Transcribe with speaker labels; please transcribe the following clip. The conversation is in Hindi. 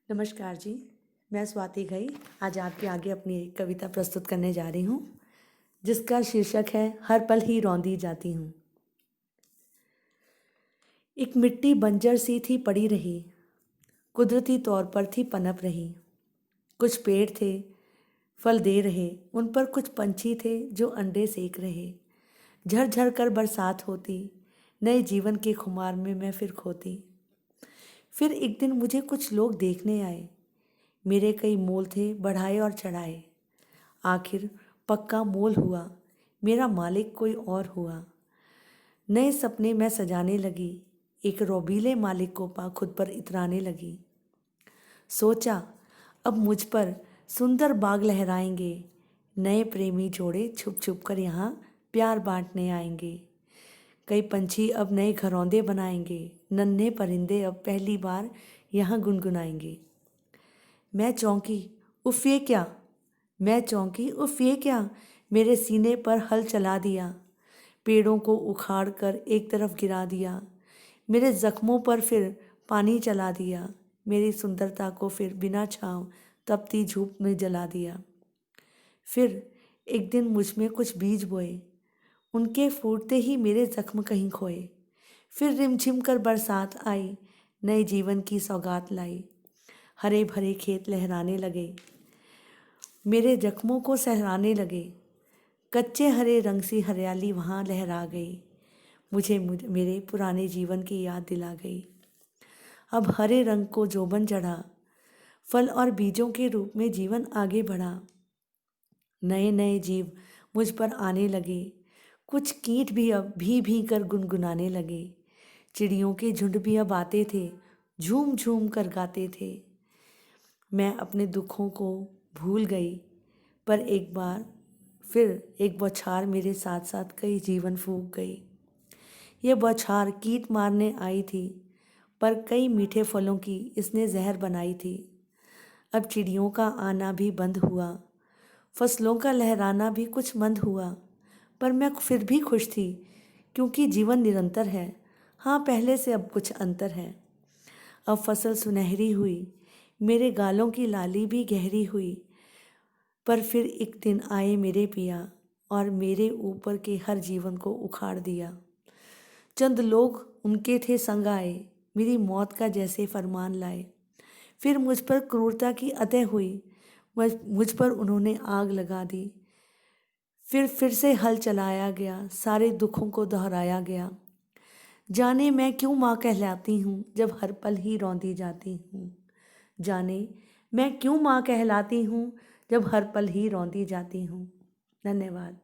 Speaker 1: नमस्कार जी। मैं स्वाति घई आज आपके आगे अपनी एक कविता प्रस्तुत करने जा रही हूँ, जिसका शीर्षक है हर पल ही रौंदी जाती हूँ। एक मिट्टी बंजर सी थी पड़ी रही, कुदरती तौर पर थी पनप रही। कुछ पेड़ थे फल दे रहे, उन पर कुछ पंछी थे जो अंडे सेक रहे। झरझर कर बरसात होती, नए जीवन के खुमार में मैं फिर खोती। फिर एक दिन मुझे कुछ लोग देखने आए, मेरे कई मोल थे बढ़ाए और चढ़ाए। आखिर पक्का मोल हुआ, मेरा मालिक कोई और हुआ। नए सपने मैं सजाने लगी, एक रोबीले मालिक को पा खुद पर इतराने लगी। सोचा अब मुझ पर सुंदर बाग लहराएंगे, नए प्रेमी जोड़े छुप छुप कर यहाँ प्यार बांटने आएंगे। कई पंछी अब नए घरौंदे बनाएंगे, नन्हे परिंदे अब पहली बार यहाँ गुनगुनाएंगे। मैं चौंकी, उफ ये क्या। मैं चौंकी, उफ ये क्या। मेरे सीने पर हल चला दिया, पेड़ों को उखाड़ कर एक तरफ गिरा दिया। मेरे जख्मों पर फिर पानी चला दिया, मेरी सुंदरता को फिर बिना छाँव तपती धूप में जला दिया। फिर एक दिन मुझ में कुछ बीज बोए, उनके फूटते ही मेरे जख्म कहीं खोए। फिर रिमझिम कर बरसात आई, नए जीवन की सौगात लाई। हरे भरे खेत लहराने लगे, मेरे जख्मों को सहराने लगे। कच्चे हरे रंग सी हरियाली वहाँ लहरा गई, मुझे मेरे पुराने जीवन की याद दिला गई। अब हरे रंग को जोबन चढ़ा, फल और बीजों के रूप में जीवन आगे बढ़ा। नए नए जीव मुझ पर आने लगे, कुछ कीट भी अब भी कर गुनगुनाने लगे। चिड़ियों के झुंड भी अब आते थे, झूम झूम कर गाते थे। मैं अपने दुखों को भूल गई, पर एक बार फिर एक बौछार मेरे साथ साथ कई जीवन फूंक गई। ये बौछार कीट मारने आई थी, पर कई मीठे फलों की इसने जहर बनाई थी। अब चिड़ियों का आना भी बंद हुआ, फसलों का लहराना भी कुछ मंद हुआ। पर मैं फिर भी खुश थी, क्योंकि जीवन निरंतर है। हाँ, पहले से अब कुछ अंतर है। अब फसल सुनहरी हुई, मेरे गालों की लाली भी गहरी हुई। पर फिर एक दिन आए मेरे पिया, और मेरे ऊपर के हर जीवन को उखाड़ दिया। चंद लोग उनके थे संग आए, मेरी मौत का जैसे फरमान लाए। फिर मुझ पर क्रूरता की अतः हुई, मुझ पर उन्होंने आग लगा दी। फिर से हल चलाया गया, सारे दुखों को दोहराया गया। जाने मैं क्यों माँ कहलाती हूँ जब हर पल ही रौंदी जाती हूँ। जाने मैं क्यों माँ कहलाती हूँ जब हर पल ही रौंदी जाती हूँ। धन्यवाद।